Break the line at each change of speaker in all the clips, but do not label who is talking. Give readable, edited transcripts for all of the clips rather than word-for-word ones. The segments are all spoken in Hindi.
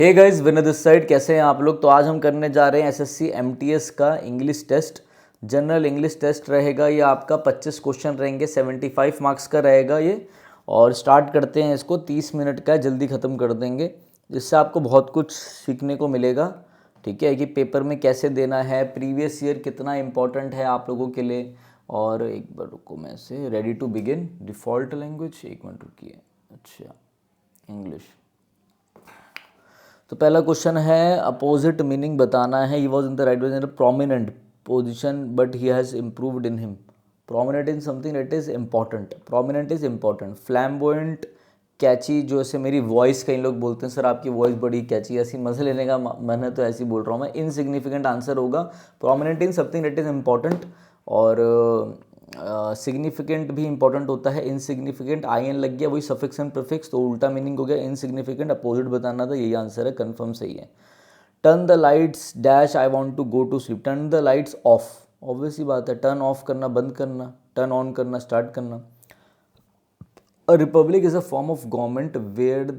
Hey guys, Vinay this side. कैसे हैं आप लोग? तो आज हम करने जा रहे हैं एसएससी एमटीएस का English test. General English test रहेगा ये आपका। 25 क्वेश्चन रहेंगे, 75 मार्क्स का रहेगा ये। और स्टार्ट करते हैं इसको। 30 मिनट का है, जल्दी ख़त्म कर देंगे, जिससे आपको बहुत कुछ सीखने को मिलेगा। ठीक है कि पेपर में कैसे देना है, प्रीवियस ईयर कितना इंपॉर्टेंट है आप लोगों के लिए। और एक बार रुको, मैं से ready to begin. Default language, एक मिनट रुकिए। अच्छा, इंग्लिश। तो पहला क्वेश्चन है, अपोजिट मीनिंग बताना है। He was in the right in prominent position but he has improved in him. Prominent in something that is important. Prominent is important. Flamboyant, catchy, जो ऐसे मेरी वॉइस, कई लोग बोलते हैं सर आपकी वॉइस बड़ी कैची, ऐसी मजे लेने का मन है तो ऐसी बोल रहा हूँ मैं। इनसिग्निफिकेंट आंसर होगा। Prominent in something that is important. और सिग्निफिकेंट भी इंपॉर्टेंट होता है। इनसिग्निफिकेंट आई एन लग गया, वही सफिक्स एंड प्रीफिक्स, तो उल्टा मीनिंग हो गया। इनसिग्निफिकेंट अपोजिट बताना था, यही आंसर है, कंफर्म सही है। Turn the lights dash I want to go to sleep. Turn the lights off, obvious ही बात है। टर्न ऑफ करना, बंद करना। टर्न ऑन करना, स्टार्ट करना। A republic is a form of government where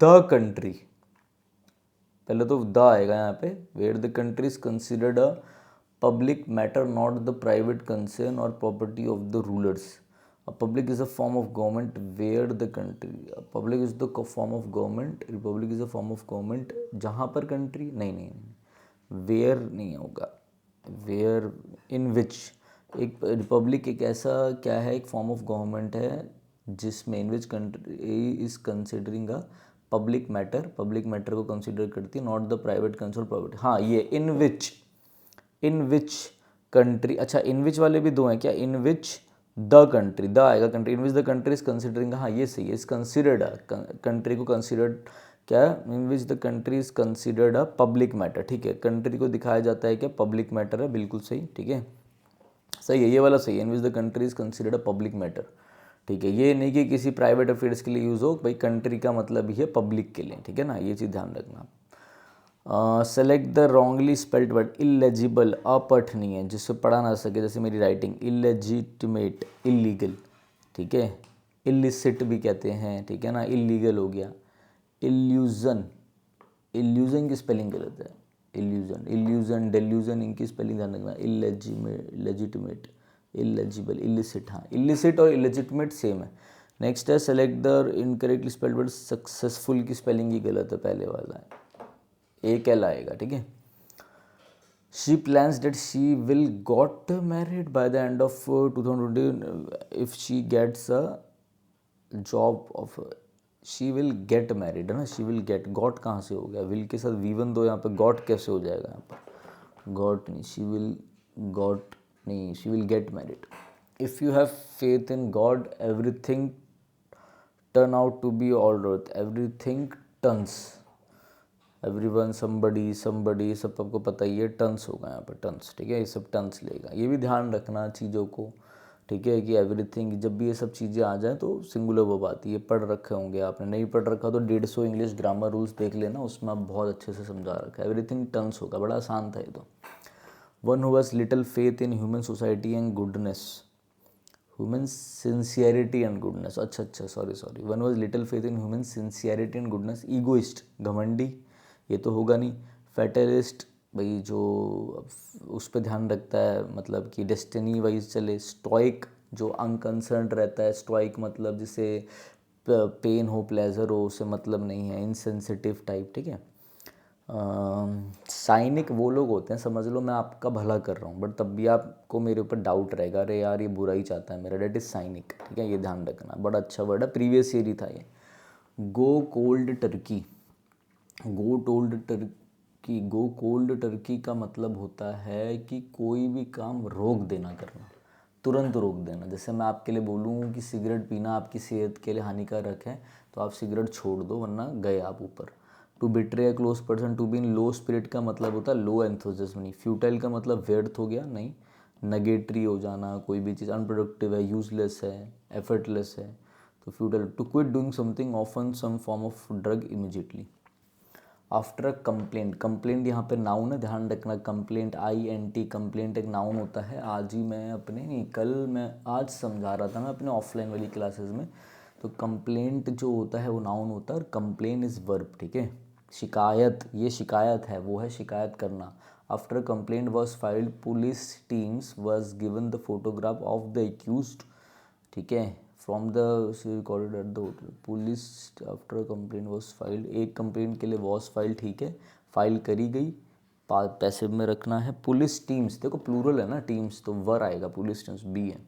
the country, पहले तो द आएगा यहाँ पे, where the country is considered a public matter not the private concern और property of the rulers. A public is a form of government where the country, public is the form of government, republic is a form of government जहाँ पर कंट्री, नहीं, वेयर नहीं होगा। Where, in which. एक रिपब्लिक एक ऐसा क्या है, एक फॉर्म ऑफ गवर्नमेंट है जिसमें in which country is considering a public matter, public matter को कंसिडर करती है, not the private concern property. हाँ, ये इन विच कंट्री। अच्छा, इन विच वाले भी दो हैं क्या? In which the country, the आएगा country. In which the country is considering, हाँ ये सही है। इज कंसिडर्ड, कंट्री को कंसिडर्ड क्या है? In which the country is considered a public matter. ठीक है, कंट्री को दिखाया जाता है क्या पब्लिक मैटर है, बिल्कुल सही। ठीक है, सही है, ये वाला सही है। In which the country is considered a public matter. ठीक है, ये नहीं कि किसी प्राइवेट अफेयर्स के लिए यूज़ हो, भाई कंट्री का मतलब ही है पब्लिक के लिए। ठीक है ना, ये चीज़ ध्यान रखना। Select the wrongly spelled word. Illegible, अपठनीय, जिससे पढ़ा ना सके, जैसे मेरी राइटिंग। Illegitimate, illegal. ठीक है, इलिसिट भी कहते हैं, ठीक है ना, इलीगल हो गया। इल्यूजन, इल्यूजन की स्पेलिंग गलत है। इल्यूजन, डेल्यूजन, इनकी स्पेलिंग ध्यान रखना। Illegitimate, illegible, illicit. हाँ, इलिसिट और इलेजिटिमेट सेम है। नेक्स्ट है, select the incorrectly spelled word. Successful की स्पेलिंग ही गलत है, पहले वाला है, एक एल आएगा। ठीक है, she plans that she will got married by the end of 2020 if she gets a job off. She will get married है ना, शी विल गेट, गॉट कहाँ से हो गया? विल के साथ वीवन दो यहाँ पे, गॉट कैसे हो जाएगा यहाँ पर? गॉट नहीं, शी विल गॉट नहीं, she will get married. If you have faith in God everything turn out to be all right. Everything turns, everyone, somebody, सब आपको पता ही है, टर्न्स होगा यहाँ पर, टर्न्स। ठीक है, ये सब टर्न्स लेगा, ये भी ध्यान रखना चीज़ों को। ठीक है कि एवरीथिंग, जब भी ये सब चीज़ें आ जाए तो सिंगुलर वर्ब आती है। पढ़ रखे होंगे आपने, नहीं पढ़ रखा तो 150 इंग्लिश ग्रामर रूल्स देख लेना, उसमें आप बहुत अच्छे से समझा रखा है। एवरीथिंग टर्न्स होगा, बड़ा आसान था ये तो। One who has little faith in human society and goodness, human sincerity and goodness. अच्छा, sorry, one was little faith in human sincerity and goodness. Egoist, घमंडी, ये तो होगा नहीं। फैटलिस्ट, भाई जो उस पर ध्यान रखता है, मतलब कि डेस्टिनी वाइज चले। स्टोइक, जो अनकंसर्न्ड रहता है। स्टोइक मतलब जिसे पेन हो, प्लेजर हो, उसे मतलब नहीं है। Insensitive type. ठीक है, साइनिक वो लोग होते हैं, समझ लो मैं आपका भला कर रहा हूँ, बट तब भी आपको मेरे ऊपर डाउट रहेगा, अरे यार ये बुरा ही चाहता है मेरा, डेट इज साइनिक। ठीक है, ये ध्यान रखना, बड़ा अच्छा वर्ड है, प्रीवियस ईयर ही था ये। गो कोल्ड टर्की, गो टोल्ड टर्की, गो कोल्ड टर्की का मतलब होता है कि कोई भी काम रोक देना, करना, तुरंत रोक देना। जैसे मैं आपके लिए बोलूँ कि सिगरेट पीना आपकी सेहत के लिए हानिकारक है, तो आप सिगरेट छोड़ दो, वरना गए आप ऊपर। To betray a close person, to be in low spirit का मतलब होता है लो एंथुसियाज्म नहीं। फ्यूटाइल का मतलब व्यर्थ हो गया, नहीं। नेगेटरी हो जाना, कोई भी चीज़ अनप्रोडक्टिव है, यूजलेस है, एफर्टलेस है, तो futile. To quit doing something often some form of drug immediately. After a complaint, complaint यहाँ पे नाउन है, ध्यान रखना। कंप्लेंट, INT, कंप्लेंट एक नाउन होता है। आज ही मैं अपने नहीं, कल मैं आज समझा रहा था मैं अपने ऑफलाइन वाली क्लासेस में, तो कंप्लेंट जो होता है वो नाउन होता है और कंप्लेन इज़ वर्ब, ठीक है। शिकायत, ये शिकायत है, वो है शिकायत करना। After complaint was filed police teams was given the photograph of the accused, ठीक है, from the recorded at the hotel. Police after complaint was filed, एक कंप्लेंट के लिए वॉज फाइल्ड, ठीक है, फाइल करी गई, पैसिव में रखना है। पुलिस टीम्स, देखो प्लूरल है ना टीम्स, तो वर आएगा, पुलिस टीम्स बी है,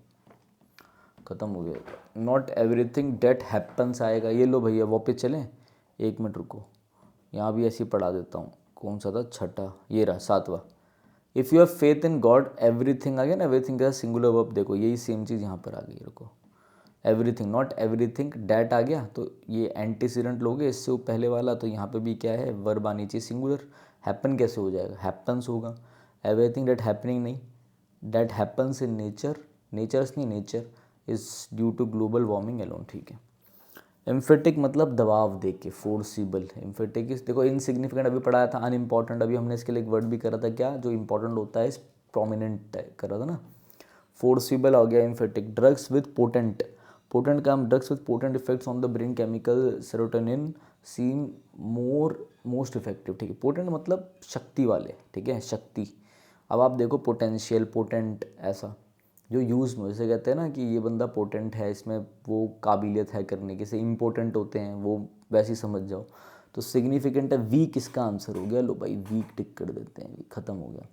ख़त्म हो गया। नॉट एवरीथिंग डेट हैपन्स आएगा। ये लो भैया वापस चलें, 1 मिनट रुको, यहाँ भी ऐसे ही पढ़ा देता हूँ। कौन सा था, छठा, ये रहा 7वां। If you have faith in God, everything आ गया ना, एवरीथिंग का सिंगुलर वर्ब, देखो यही सेम चीज़ यहाँ पर आ गई, रुको। एवरीथिंग, नॉट एवरीथिंग डेट आ गया, तो ये एंटीसीडेंट लोगे, इससे वो पहले वाला, तो यहाँ पे भी क्या है, वर्ब आनी चाहिए सिंगुलर। हैपन कैसे हो जाएगा, हैपन्स होगा। एवरीथिंग डेट हैपनिंग नहीं, that happens in nature, natures नहीं, nature is due to global warming alone, ठीक है। एम्फेटिक मतलब दबाव दे के, फोर्सिबल। एम्फेटिक इस, देखो इनसिग्निफिकेंट अभी पढ़ाया था, अनइम्पॉर्टेंट अभी हमने इसके लिए एक वर्ड भी करा था, क्या जो इंपॉर्टेंट होता है, इस प्रोमिनेंट करा था ना। फोर्सिबल हो गया emphatic. Drugs with potent, potent का हम, drugs with potent effects on the brain chemical serotonin seem most effective, ठीक है। पोटेंट मतलब शक्ति वाले, ठीक है, शक्ति। अब आप देखो पोटेंशियल, पोटेंट, ऐसा जो यूज़ में, जैसे कहते हैं ना कि ये बंदा पोटेंट है, इसमें वो काबिलियत है करने की, से इम्पोर्टेंट होते हैं वो, वैसे ही समझ जाओ। तो सिग्निफिकेंट है, वीक इसका आंसर हो गया, लो भाई वीक टिक कर देते हैं, ख़त्म हो गया।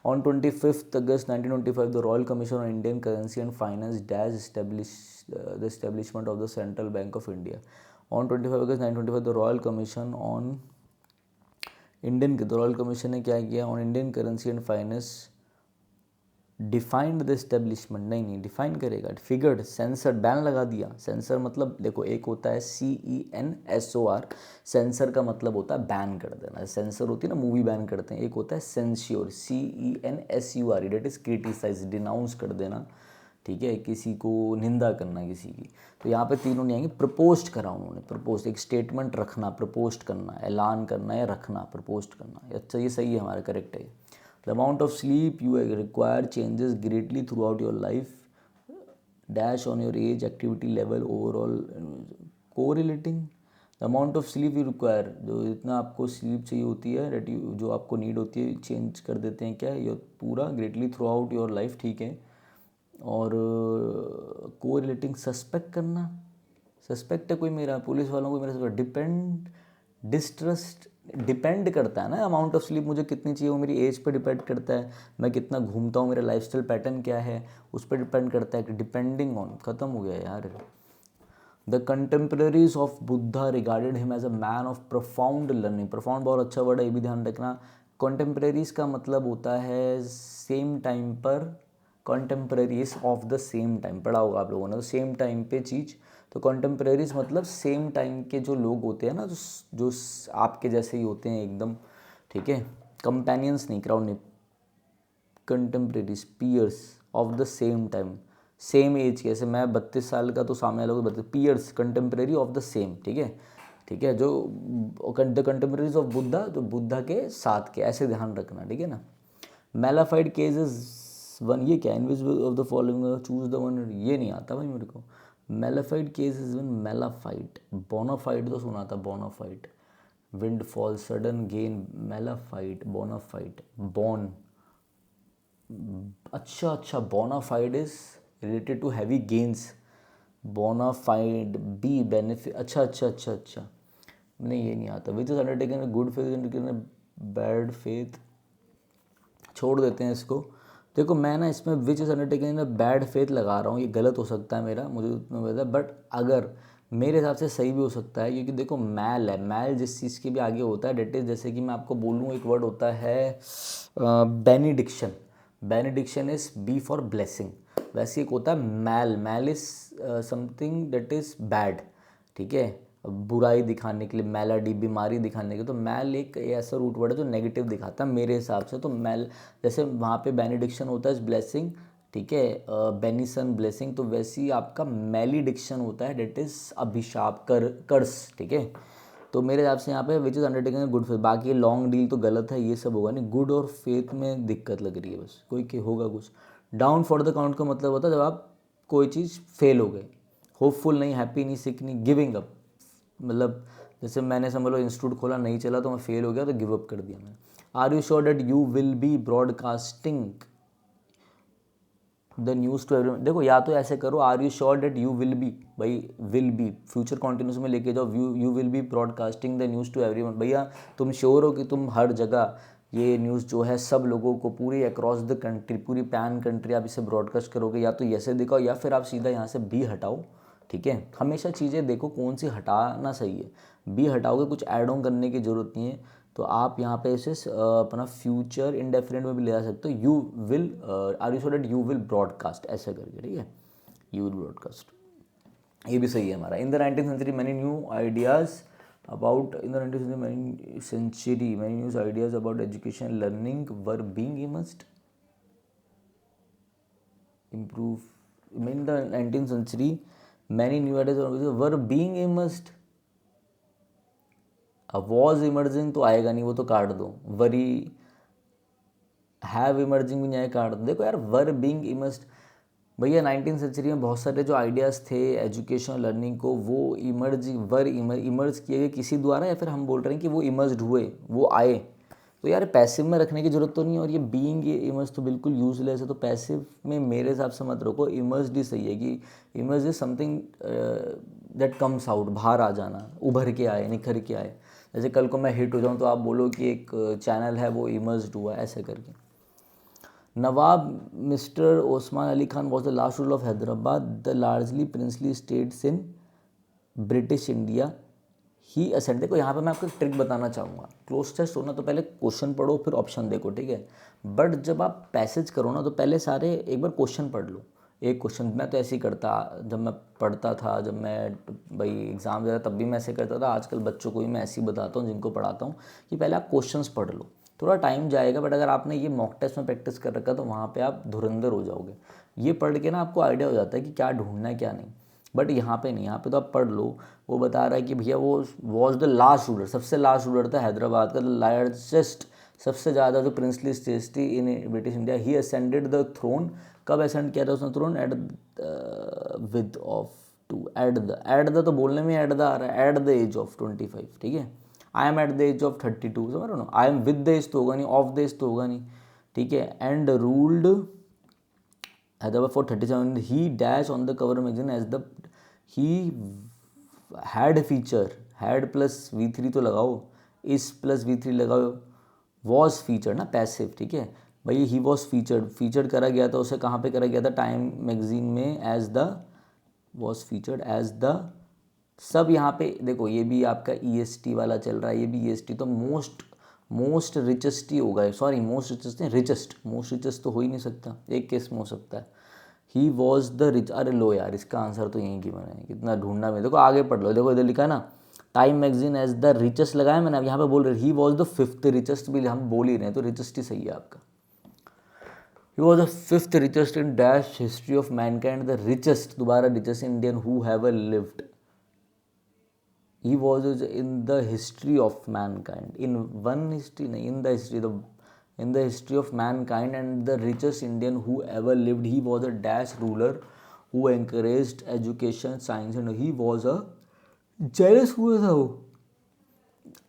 On 25 August 1925 the royal commission on Indian currency and finance dash establish the establishment of the central bank of India. On 25 August 1925 the royal commission on Indian, the royal commission ने क्या किया, on Indian currency and finance defined the establishment, नहीं डिफाइन करेगा, फिगर्ड, सेंसर, बैन लगा दिया। सेंसर मतलब देखो, एक होता है CENSOR, सेंसर का मतलब होता है बैन कर देना, सेंसर होती है ना, मूवी बैन करते हैं। एक होता है censure, CENSUR, that is criticise, denounce कर देना, ठीक है, किसी को निंदा करना किसी की। तो यहाँ पे तीनों नहीं आएंगे। प्रपोस्ट करा उन्होंने, प्रपोज एक स्टेटमेंट रखना, प्रपोस्ट करना, ऐलान करना या रखना, प्रपोस्ट करना। अच्छा ये सही है, हमारा करेक्ट है। The amount of sleep you require changes greatly throughout your life. Dash on your age, activity level, overall correlating. The amount of sleep you require, जो इतना आपको स्लीप चाहिए होती है, that you, जो आपको नीड होती है, चेंज कर देते हैं क्या, ये पूरा greatly throughout your life, ठीक है। और कोरिलेटिंग, सस्पेक्ट करना, सस्पेक्ट है कोई मेरा, पुलिस वालों को मेरे, डिपेंड, डिस्ट्रस्ट, डिपेंड करता है ना, अमाउंट ऑफ स्लीप मुझे कितनी चाहिए वो मेरी एज पे डिपेंड करता है, मैं कितना घूमता हूँ, मेरा लाइफस्टाइल पैटर्न क्या है, उस पर डिपेंड करता है कि डिपेंडिंग ऑन, ख़त्म हो गया यार। The contemporaries of Buddha regarded him as a man of profound learning, profound बहुत अच्छा वर्ड है, ये भी ध्यान रखना। कंटेम्प्रेरीज का मतलब होता है सेम टाइम पर, contemporaries of the same time, पढ़ा होगा आप लोगों ने, तो सेम टाइम पे चीज़। तो कंटेम्प्रेरीज मतलब सेम टाइम के जो लोग होते हैं ना, जो आपके जैसे ही होते हैं एकदम, ठीक है, कंपेनियंस नहीं, क्राउड नहीं, contemporaries, peers of the same time, same age के, जैसे मैं 32 साल का तो सामने वाले को 32, peers, contemporary of the same, ठीक है, ठीक है, जो द कंटेम्प्रेरीज ऑफ बुद्धा, जो बुद्धा के साथ के, ऐसे ध्यान रखना, ठीक है ना। मैलाफाइड केसेस वन, ये क्या, invisible of the following choose the one, ये नहीं आता भाई मेरे को। Malafide cases one, malafide, bonafide तो सुना था, bonafide, windfall, sudden gain, malafide, bonafide, bon, अच्छा, bonafide is related to heavy gains, bonafide, be benefit, अच्छा, नहीं ये नहीं आता। Which is undertaken good faith, bad faith, छोड़ देते हैं इसको। देखो मैं ना इसमें which is undertaking in bad faith लगा रहा हूँ, ये गलत हो सकता है मेरा, मुझे उतना पता है, बट अगर मेरे हिसाब से सही भी हो सकता है, क्योंकि देखो मैल है, मैल जिस चीज़ के भी आगे होता है, डेट इज, जैसे कि मैं आपको बोलूँ एक वर्ड होता है benediction, benediction is be for blessing, वैसे एक होता है mal, mal is something that is bad, ठीक है, बुराई दिखाने के लिए, मैलाडी बीमारी दिखाने के लिए, तो मैल एक ऐसा रूट वर्ड है जो नेगेटिव दिखाता है मेरे हिसाब से। तो मैल, जैसे वहाँ पे बेनिडिक्शन होता है ब्लेसिंग, ठीक है, बेनिसन ब्लेसिंग, तो वैसे ही आपका मैलिडिक्शन होता है, डेट इज़ अभिशाप, कर्स, ठीक है। तो मेरे हिसाब से यहाँ पे विच इज़ अंडरटेकिंग गुड फेथ, बाकी लॉन्ग डील तो गलत है, ये सब होगा नहीं, गुड और फेथ में दिक्कत लग रही है बस, कोई के होगा कुछ। डाउन फॉर द काउंट का मतलब होता है जब आप कोई चीज़ फेल हो गए, होपफुल नहीं, हैप्पी नहीं, सिक नहीं, गिविंग अप। मतलब जैसे मैंने समझ लो इंस्टीट्यूट खोला, नहीं चला तो मैं फेल हो गया तो गिव अप कर दिया मैंने। Are you sure that you will be broadcasting the news to everyone? देखो या तो ऐसे करो, are you sure that you will be, भाई विल बी फ्यूचर कॉन्टिन्यूस में लेके जाओ, you will be broadcasting the news to everyone. भैया तुम श्योर हो कि तुम हर जगह ये न्यूज़ जो है सब लोगों को पूरी अक्रॉस द कंट्री, पूरी पैन कंट्री आप इसे ब्रॉडकास्ट करोगे? या तो ऐसे दिखाओ या फिर आप सीधा यहाँ से बी हटाओ, ठीक है। हमेशा चीज़ें देखो कौन सी हटाना सही है। बी हटाओगे, कुछ ऐड ऑन करने की ज़रूरत नहीं है, तो आप यहाँ पे इसे अपना फ्यूचर इंडेफिनिट में भी ले जा सकते हो। You will, are you sure that you will broadcast, ऐसा करके, ठीक है, यू विल ब्रॉडकास्ट, ये भी सही है हमारा। In the 19th century many new ideas about, in the 19th century many new ideas about education learning were being immersed, improve in the 19th century many new ideas were being immersed। अब वॉज इमर्जिंग तो आएगा नहीं, वो तो काट दो। वरी, हैव इमर्जिंग भी नहीं आए, काट दो। देखो यार, वर बीइंग इमर्स्ड, भैया 19th सेंचुरी में बहुत सारे जो आइडियाज़ थे एजुकेशन लर्निंग को, वो इमर्ज किए गए किसी द्वारा, या फिर हम बोल रहे हैं कि वो इमर्ज्ड हुए, वो आए। तो यार पैसिव में रखने की जरूरत तो नहीं है, और ये बीइंग, ये इमर्ज तो बिल्कुल यूजलेस है। तो पैसिव में मेरे हिसाब से मत रखो, इमर्ज्ड ही सही है, कि emerge is something that comes out, बाहर आ जाना, उभर के आए, निखर के आए। जैसे कल को मैं हिट हो जाऊँ तो आप बोलो कि एक चैनल है वो इमर्ज्ड हुआ, ऐसे करके। Nawab mister Osman Ali Khan was the last ruler of Hyderabad, the largely princely states in British India. He ascent, देखो यहाँ पे मैं आपको एक ट्रिक बताना चाहूँगा। क्लोज टेस्ट होना तो पहले क्वेश्चन पढ़ो फिर ऑप्शन देखो, ठीक है। बट जब आप पैसेज करो ना तो पहले सारे एक बार क्वेश्चन पढ़ लो। एक क्वेश्चन, मैं तो ऐसे ही करता जब मैं पढ़ता था, जब मैं भाई एग्ज़ाम देता तब भी मैं ऐसे करता था। आजकल बच्चों को भी मैं ऐसे ही बताता हूँ जिनको पढ़ाता हूँ, कि पहले आप क्वेश्चंस पढ़ लो। थोड़ा टाइम जाएगा, बट अगर आपने ये मॉक टेस्ट में प्रैक्टिस कर रखा तो वहाँ पे आप धुरंधर हो जाओगे। ये पढ़ के ना आपको आइडिया हो जाता है कि क्या ढूंढना है क्या नहीं। बट यहाँ पे नहीं, यहाँ पे तो आप पढ़ लो। वो बता रहा है कि भैया वो वॉज द लास्ट रूलर, सबसे लास्ट रूलर था हैदराबाद का, द लार्जेस्ट, सबसे ज़्यादा जो प्रिंसली स्टेट थी in British India. He ascended the throne, कब असेंड किया था उसने throne? At with of to, at the तो बोलने में एट द आ रहा है, एट द एज ऑफ 25, ठीक है। I am at the age of 32, समझ रहे हो? I am with the age तो होगा नहीं, ऑफ द एज तो होगा नहीं, ठीक है। And ruled Hyderabad for 37, he dash on the cover magazine as the, he had feature, had plus V3 तो लगाओ, is plus V3 लगाओ, was featured ना, पैसिव, ठीक है भाई। ही was featured, featured करा गया था उसे, कहाँ पे करा गया था? टाइम मैगजीन में, as the, was featured as the, सब यहाँ पे देखो, ये भी आपका EST वाला चल रहा है, ये भी EST, तो मोस्ट रिचेस्ट ही होगा, सॉरी मोस्ट रिचेस्ट नहीं, मोस्ट रिचेस्ट तो हो ही नहीं सकता, एक केस में हो सकता है। ही वॉज द रिच, अरे लो यार, इसका आंसर तो यहीं गिवन है, कितना ढूंढना में। देखो आगे पढ़ लो, देखो इधर लिखा है ना, Time magazine as the richest लगाया मैंने, अब यहाँ पे बोल रहे ही वॉज द 5th रिचेस्ट, भी हम बोल ही रहे हैं, तो रिचेस्ट ही सही है आपका। He was the 5th richest in dash history of mankind, the richest, दोबारा richest Indian who have lived. He was in the history of mankind, in one history, no, in the history of mankind, and the richest Indian who ever lived. He was a dash ruler who encouraged education, science, and he was a jealous हुआ था वो।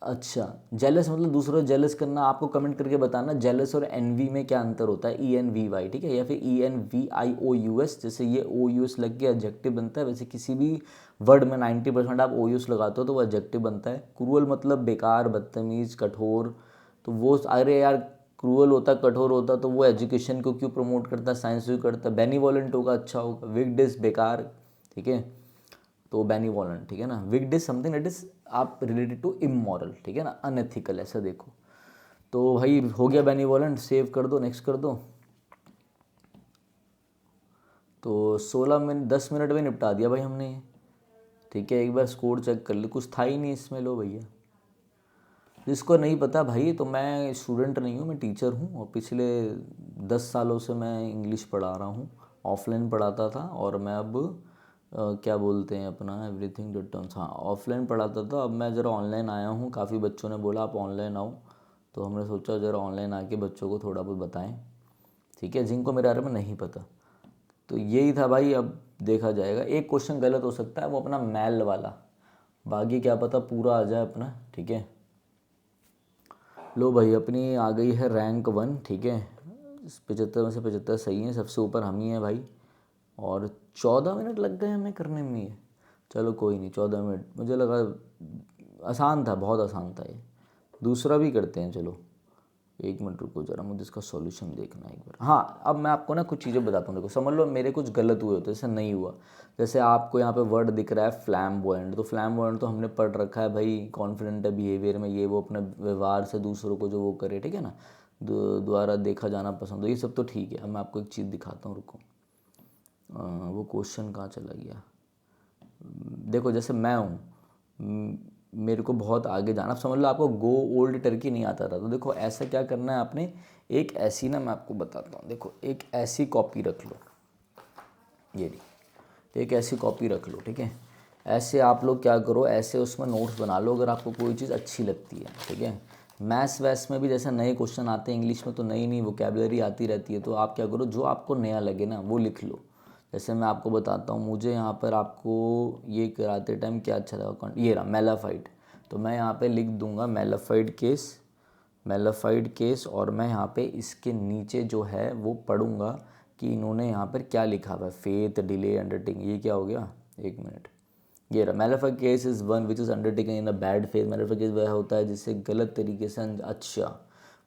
अच्छा, जेलस मतलब दूसरों जेलस करना। आपको कमेंट करके बताना जेलस और एनवी में क्या अंतर होता है, ENVY, ठीक है, या फिर ENVIOUS। जैसे ये OUS लग के एडजेक्टिव बनता है, वैसे किसी भी वर्ड में 90% आप OUS लगाते हो तो वो एडजेक्टिव बनता है। क्रूअल मतलब बेकार, बदतमीज, कठोर, तो वो, अरे यार क्रूअल होता, कठोर होता तो वो एजुकेशन को क्यों प्रमोट करता, साइंस क्यों करता। बेनीवोलेंट होगा, अच्छा होगा। विक्ड इज बेकार, ठीक है, तो बेनीवोलेंट, ठीक है ना। Wicked is something that is आप रिलेटेड टू इमोरल, ठीक है ना, अनएथिकल, ऐसा देखो। तो भाई हो गया बेनीवोलेंट, सेव कर दो, नेक्स्ट कर दो। तो 10 मिनट में निपटा दिया भाई हमने, ठीक है। एक बार स्कोर चेक कर लो, कुछ था ही नहीं इसमें, लो भैया। जिसको नहीं पता भाई, तो मैं स्टूडेंट नहीं हूँ, मैं टीचर हूँ, और पिछले 10 सालों से मैं इंग्लिश पढ़ा रहा हूँ। ऑफलाइन पढ़ाता था, और मैं अब क्या बोलते हैं अपना एवरीथिंग डॉट टर्म्स, हाँ ऑफलाइन पढ़ाता था। अब मैं ज़रा ऑनलाइन आया हूँ, काफ़ी बच्चों ने बोला आप ऑनलाइन आओ, तो हमने सोचा ज़रा ऑनलाइन आके बच्चों को थोड़ा बहुत बताएं, ठीक है, जिनको मेरे बारे में नहीं पता। तो यही था भाई। अब देखा जाएगा। एक क्वेश्चन गलत हो सकता है, वो अपना मैल वाला, बाकी क्या पता पूरा आ जाए अपना, ठीक है। लो भाई अपनी आ गई है रैंक 1, ठीक है। 75 में से 75 सही है, सबसे ऊपर हम ही हैं भाई। और 14 मिनट लग गए हमें करने में ये। चलो कोई नहीं, 14 मिनट मुझे लगा आसान था, बहुत आसान था ये। दूसरा भी करते हैं, चलो 1 मिनट रुको ज़रा, मुझे इसका सॉल्यूशन देखना है एक बार। हाँ, अब मैं आपको ना कुछ चीज़ें बताता हूँ, देखो समझ लो मेरे कुछ गलत हुए होते, जैसे नहीं हुआ। जैसे आपको यहाँ पे वर्ड दिख रहा है फ्लैम्बॉयंट, तो फ्लैम्बॉयंट तो हमने पढ़ रखा है भाई, कॉन्फिडेंट है बिहेवियर में, ये वो अपने व्यवहार से दूसरों को जो वो करे, ठीक है ना, द्वारा देखा जाना पसंद हो, ये सब तो ठीक है। अब मैं आपको एक चीज़ दिखाता हूँ, रुको। वो क्वेश्चन कहाँ चला गया। देखो जैसे मैं हूँ, मेरे को बहुत आगे जाना, अब समझ लो आपको गो ओल्ड टर्की नहीं आता था, तो देखो ऐसा क्या करना है आपने, एक ऐसी ना, मैं आपको बताता हूँ, देखो एक ऐसी कॉपी रख लो, ये रही, एक ऐसी कॉपी रख लो, ठीक है। ऐसे आप लोग क्या करो, ऐसे उसमें नोट्स बना लो अगर आपको कोई चीज़ अच्छी लगती है, ठीक है। मैथ्स वैस में भी जैसे नए क्वेश्चन आते हैं, इंग्लिश में तो नई नई वोकेबलरी आती रहती है, तो आप क्या करो, जो आपको नया लगे ना वो लिख लो। जैसे मैं आपको बताता हूँ, मुझे यहाँ पर आपको ये कराते टाइम क्या अच्छा लगा, ये रहा मेलाफाइड, तो मैं यहाँ पे लिख दूंगा मेलाफाइड केस, मेलाफाइड केस, और मैं यहाँ पे इसके नीचे जो है वो पढ़ूंगा कि इन्होंने यहाँ पर क्या लिखा हुआ है, फेथ डिले अंडरटेकिंग, ये क्या हो गया, 1 मिनट, ये रहा। Mala fide case is one which is undertaken in a bad faith. Mala fide case वह होता है जिससे गलत तरीके से, अच्छा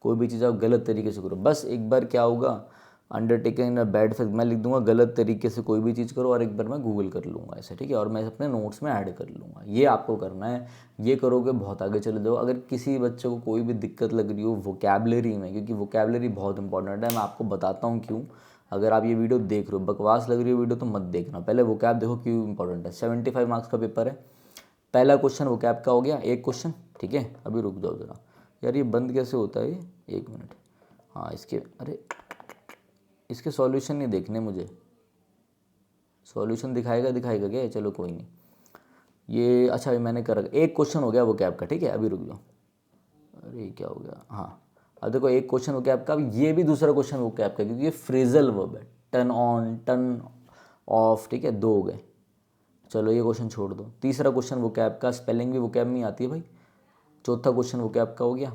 कोई भी चीज़ आप गलत तरीके से करो, बस एक बार क्या होगा, undertaken in a bad faith मैं लिख दूंगा, गलत तरीके से कोई भी चीज़ करो, और एक बार मैं गूगल कर लूँगा ऐसे, ठीक है, और मैं अपने नोट्स में ऐड कर लूँगा। ये आपको करना है, ये करोगे बहुत आगे चले जाओ। अगर किसी बच्चे को कोई भी दिक्कत लग रही हो वोकेबलरी में, क्योंकि वोकेबलरी बहुत इंपॉर्टेंट है, मैं आपको बताता हूँ क्यों। अगर आप ये वीडियो देख रहे हो, बकवास लग रही है वीडियो तो मत देखना, पहले वोकैब देखो क्यों इंपॉर्टेंट है। 75 मार्क्स का पेपर है, पहला क्वेश्चन वोकैब का हो गया, एक क्वेश्चन, ठीक है। अभी रुक जाओ ज़रा, यार ये बंद कैसे होता है ये, 1 मिनट। हाँ इसके, अरे इसके सॉल्यूशन नहीं देखने मुझे, सॉल्यूशन दिखाएगा क्या, चलो कोई नहीं। ये अच्छा मैंने कर, एक क्वेश्चन हो गया वोकैब का, ठीक है। अभी रुक जाओ, अरे क्या हो गया, हाँ अब देखो एक क्वेश्चन वोकैब का, ये भी दूसरा क्वेश्चन वोकैब का, क्योंकि ये फ्रेजल वर्ब है, टर्न ऑन टर्न ऑफ, ठीक है, 2 हो गए। चलो ये क्वेश्चन छोड़ दो। तीसरा क्वेश्चन वोकैब का, स्पेलिंग भी वोकैब में आती है भाई। चौथा क्वेश्चन वोकैब का हो गया,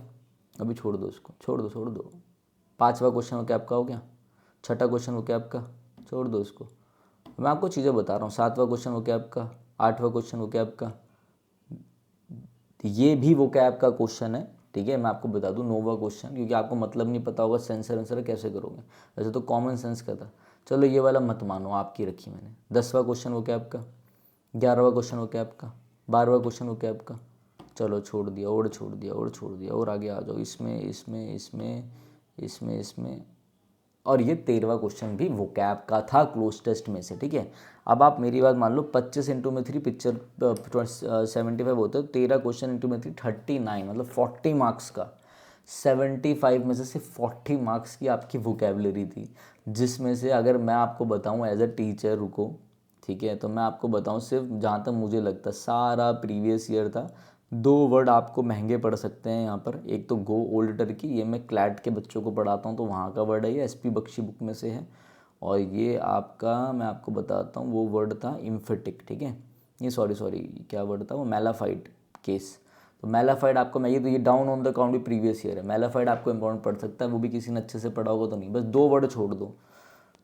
अभी छोड़ दो इसको, छोड़ दो। पांचवा क्वेश्चन वोकैब का हो गया, छठा क्वेश्चन वोकैब का, छोड़ दो इसको, मैं आपको चीज़ें बता रहा हूँ। सातवां क्वेश्चन वोकैब का, आठवां क्वेश्चन वोकैब का, ये भी वोकैब का क्वेश्चन है, ठीक है। मैं आपको बता दूं, नोवा क्वेश्चन, क्योंकि आपको मतलब नहीं पता होगा सेंसर आंसर कैसे करोगे, वैसे तो कॉमन सेंस का था। चलो ये वाला मत मानो, आपकी रखी मैंने। 10वां क्वेश्चन वोकैब का, 11वां क्वेश्चन वोकैब का, 12वां क्वेश्चन वोकैब का, चलो छोड़ दिया, और आगे आ जाओ, इसमें और ये 13वां क्वेश्चन भी वोकैब का था क्लोज टेस्ट में से, ठीक है। अब आप मेरी बात मान लो, 25 इंटू में 3 पिक्चर 75 होता है, 13 क्वेश्चन इंटू में 3 39, मतलब 40 मार्क्स का। 75 में से सिर्फ 40 मार्क्स की आपकी वोकेबलरी थी, जिसमें से अगर मैं आपको बताऊं एज अ टीचर, रुको, ठीक है, तो मैं आपको बताऊं सिर्फ जहाँ तक मुझे लगता सारा प्रीवियस ईयर था। 2 वर्ड आपको महंगे पड़ सकते हैं यहाँ पर, एक तो गो ओल्ड टर्की, ये मैं क्लैट के बच्चों को पढ़ाता हूँ तो वहाँ का वर्ड है, ये एसपी बख्शी बुक में से है। और ये आपका मैं आपको बताता हूँ, वो वर्ड था इम्फेटिक, ठीक है। ये सॉरी क्या वर्ड था वो, मेलाफाइड केस। तो मेलाफाइड आपको, मैं ये डाउन ऑन द काउंट भी प्रीवियस ईयर है, मेलाफाइड आपको इंपॉर्टेंट पड़ सकता है, वो भी किसी ने अच्छे से पढ़ा होगा तो नहीं। बस 2 वर्ड छोड़ दो,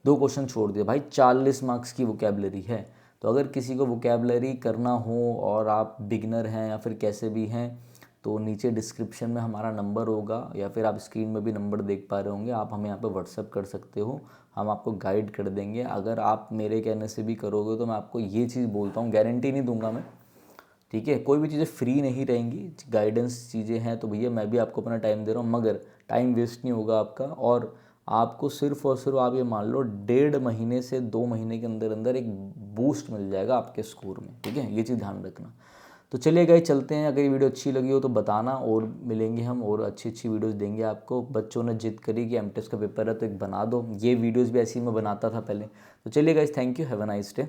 2 क्वेश्चन छोड़ दिए भाई, 40 मार्क्स की वोकेबलरी है। तो अगर किसी को वोकेबलरी करना हो और आप बिगनर हैं या फिर कैसे भी हैं, तो नीचे डिस्क्रिप्शन में हमारा नंबर होगा, या फिर आप स्क्रीन में भी नंबर देख पा रहे होंगे, आप हमें यहाँ पे व्हाट्सअप कर सकते हो, हम आपको गाइड कर देंगे। अगर आप मेरे कहने से भी करोगे तो मैं आपको ये चीज़ बोलता हूँ, गारंटी नहीं दूंगा मैं, ठीक है, कोई भी चीज़ें फ्री नहीं रहेंगी, गाइडेंस चीज़ें हैं, तो भैया मैं भी आपको अपना टाइम दे रहा हूँ, मगर टाइम वेस्ट नहीं होगा आपका, और आपको सिर्फ और सिर्फ आप ये मान लो 1.5 महीने से 2 महीने के अंदर अंदर एक बूस्ट मिल जाएगा आपके स्कोर में, ठीक है, ये चीज़ ध्यान रखना। तो चलिए गाइस चलते हैं, अगर ये वीडियो अच्छी लगी हो तो बताना, और मिलेंगे हम और अच्छी अच्छी वीडियोस देंगे आपको। बच्चों ने जिद करी कि एमटेस्ट का पेपर है तो एक बना दो, ये वीडियोस भी ऐसी मैं बनाता था पहले। तो चलिए guys, thank you, have a nice day.